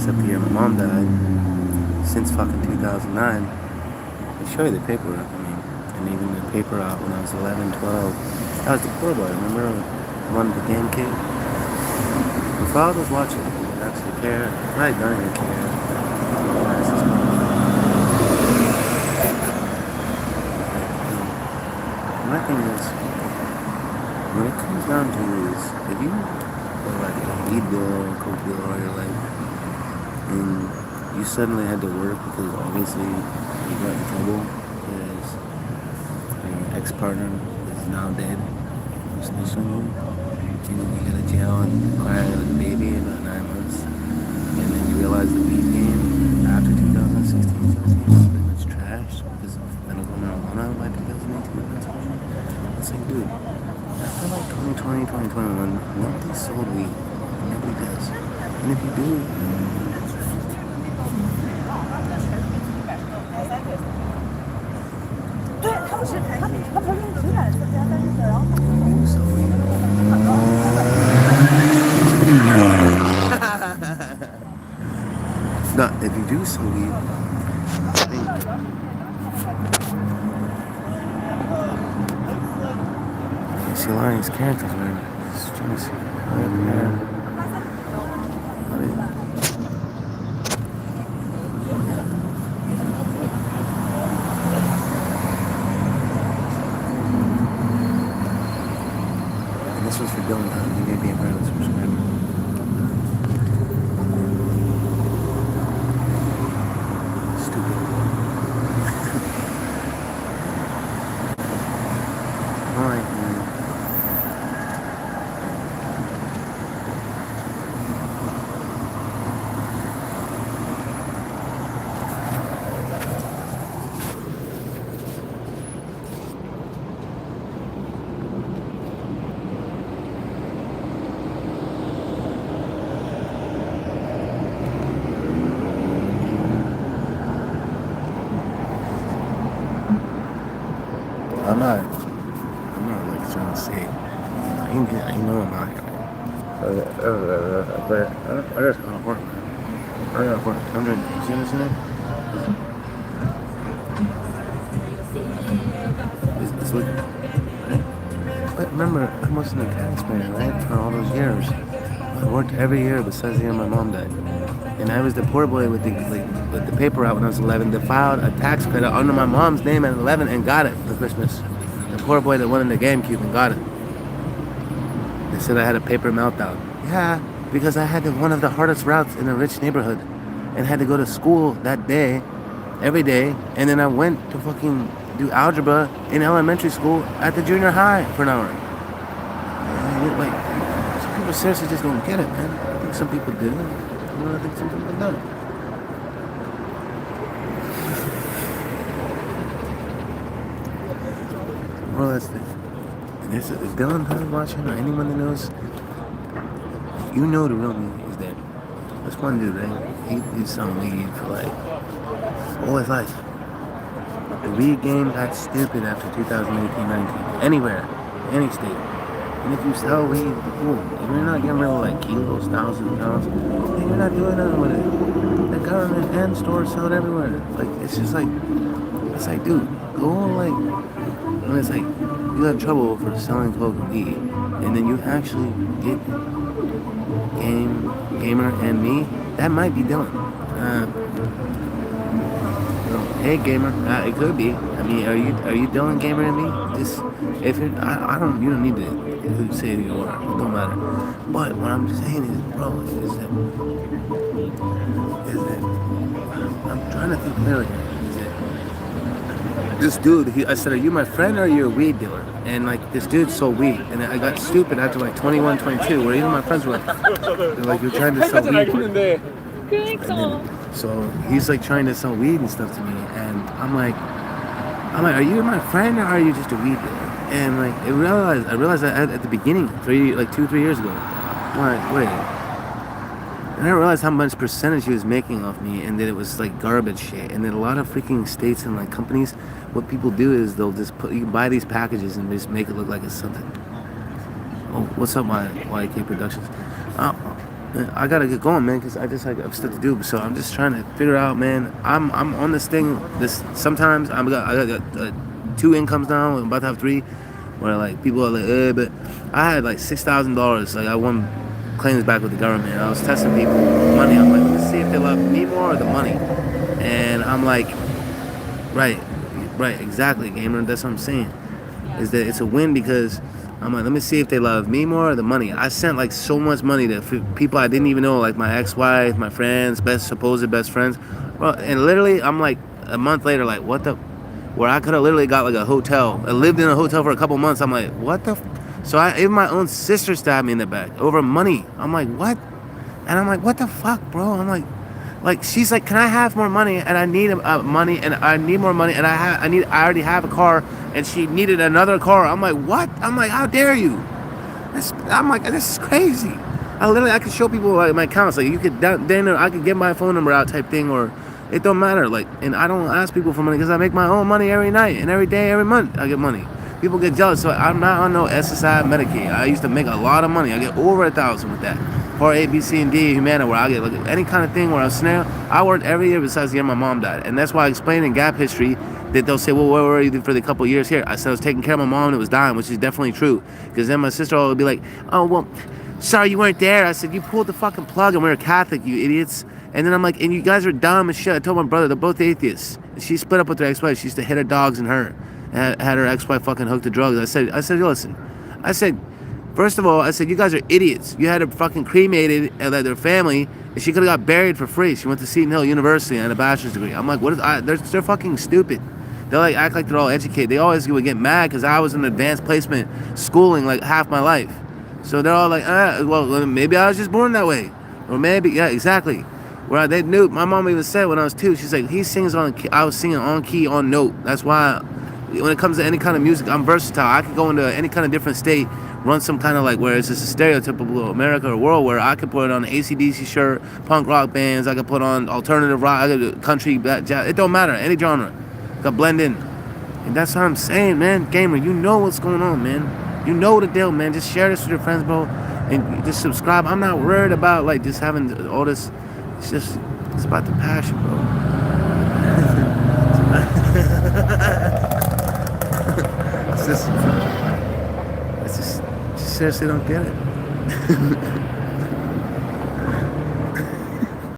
except the year my mom died, since fucking 2009. They show you the paperwork, I mean, and even the paper out when I was 11, 12. I was the poor boy, remember? The one with the game kid. My father was watching, he didn't actually care. I don't even care. My thing is, when it comes down to is, if you were like a weed dealer, coke dealer all your life, and you suddenly had to work because obviously you got in trouble because your ex-partner is now dead, who snitched on you, and you go to jail and cry like a baby in about 9 months, and then you realize the weed game after 2016, 17 was pretty much trash because of medical marijuana by 2018. It's like, dude, after like 2020, 2021, nobody sold weed. Nobody does. And if you do, not if you do sell weed, I think you see a lot of these characters, man. Just trying to see. And this was for Dylan Hunt. He may be a brand subscriber. Stupid. Alright, man. I'm not like trying to say, I know I'm not. But I just gotta work, man. I gotta work. I'm doing, you see this in it? It's like, right? But remember, I wasn't a taxpayer, right? For all those years. I worked every year besides the year my mom died. And I was the poor boy with the paper out when I was 11 that filed a tax credit under my mom's name at 11 and got it for Christmas. The poor boy that won in the GameCube and got it. They said I had a paper meltdown. Yeah, because I had one of the hardest routes in a rich neighborhood and had to go to school that day, every day, and then I went to fucking do algebra in elementary school at the junior high for an hour. And like, some people seriously just don't get it, man. I think some people do. I think some people don't. Well, that's the... If Dylan Hunt watching or anyone that knows, you know the real me is that this one dude, right? He did some weed for like all his life. The weed game got stupid after 2018-19. Anywhere, any state. And if you sell weed, cool. If you're not getting rid of like kilos, thousands of pounds, then you're not doing nothing with it. The government and stores sell it everywhere. Like, it's just like, it's like, dude, go like, when it's like, you have trouble for selling coke and weed, and then you actually get gamer and me, that might be Dylan. Hey gamer, it could be. I mean, are you Dylan gamer and me? Just if you're, I don't, you don't need to say who you are. It don't matter. But what I'm saying is, bro, is that I'm trying to think clearly. This dude, I said, are you my friend or are you a weed dealer? And like, this dude sold weed. And I got stupid after like 21, 22, where even my friends were like, they're like, you're trying to sell weed. And then, so he's like trying to sell weed and stuff to me. And I'm like, are you my friend or are you just a weed dealer? And like, I realized that at the beginning, 2, 3 years ago. I'm like, wait. And I realized how much percentage he was making off me and that it was like garbage shit. And that a lot of freaking states and like companies, what people do is they'll just you can buy these packages and just make it look like it's something. Oh, what's up, my YK Productions? I gotta get going, man, because I just like have stuff to do. So I'm just trying to figure out, man. I'm on this thing. This sometimes I got two incomes now. I'm about to have three. Where like people are like, but I had like $6,000. Like I won claims back with the government. I was testing people money. I'm like, let's see if they love me more or the money. And I'm like, right, right, exactly, gamer. That's what I'm saying. Is that it's a win because I'm like, let me see if they love me more or the money. I sent like so much money to people I didn't even know, like my ex-wife, my friends, supposed best friends. Well, and literally, I'm like a month later, like, what the? Where I could have literally got like a hotel. I lived in a hotel for a couple months. I'm like, what the? So even my own sister stabbed me in the back over money. I'm like, what? And I'm like, what the fuck, bro? I'm like she's like, can I have more money? And I need money, and I need more money, and I already have a car, and she needed another car. I'm like, what? I'm like, how dare you? I'm like, this is crazy. I could show people like my accounts, like you could then I could get my phone number out type thing, or it don't matter. Like, and I don't ask people for money because I make my own money every night and every day, every month. I get money. People get jealous, so I'm not on no SSI Medicaid. I used to make a lot of money. I get over 1,000 with that. Part A, B, C, and D, Humana, where I get like any kind of thing where I snare. I worked every year besides the year my mom died, and that's why I explained in Gap history that they'll say, well, where were you for the couple years here? I said I was taking care of my mom that was dying, which is definitely true. Because then my sister would be like, oh, well, sorry you weren't there. I said, you pulled the fucking plug and we were Catholic, you idiots. And then I'm like, and you guys are dumb as shit. I told my brother, they're both atheists. And she split up with her ex-wife. She used to hit her dogs and her. And had her ex-wife fucking hooked to drugs. I said, listen. I said, first of all, I said, you guys are idiots. You had her fucking cremated and their family, and she could have got buried for free. She went to Seton Hill University and had a bachelor's degree. I'm like, they're fucking stupid. They like act like they're all educated. They always would get mad because I was in advanced placement schooling like half my life. So they're all like, well, maybe I was just born that way. Or maybe, yeah, exactly. Where they knew, my mom even said when I was 2, she's like, he sings on key. I was singing on key, on note. That's why when it comes to any kind of music, I'm versatile. I could go into any kind of different state, run some kind of like, where it's just a stereotypical America or world where I could put on an AC/DC shirt, punk rock bands, I could put on alternative rock, I could country, jazz, it don't matter, any genre. I could blend in. And that's what I'm saying, man. Gamer, you know what's going on, man. You know the deal, man. Just share this with your friends, bro. And just subscribe. I'm not worried about like just having all this. It's about the passion, bro. it's just seriously don't get it.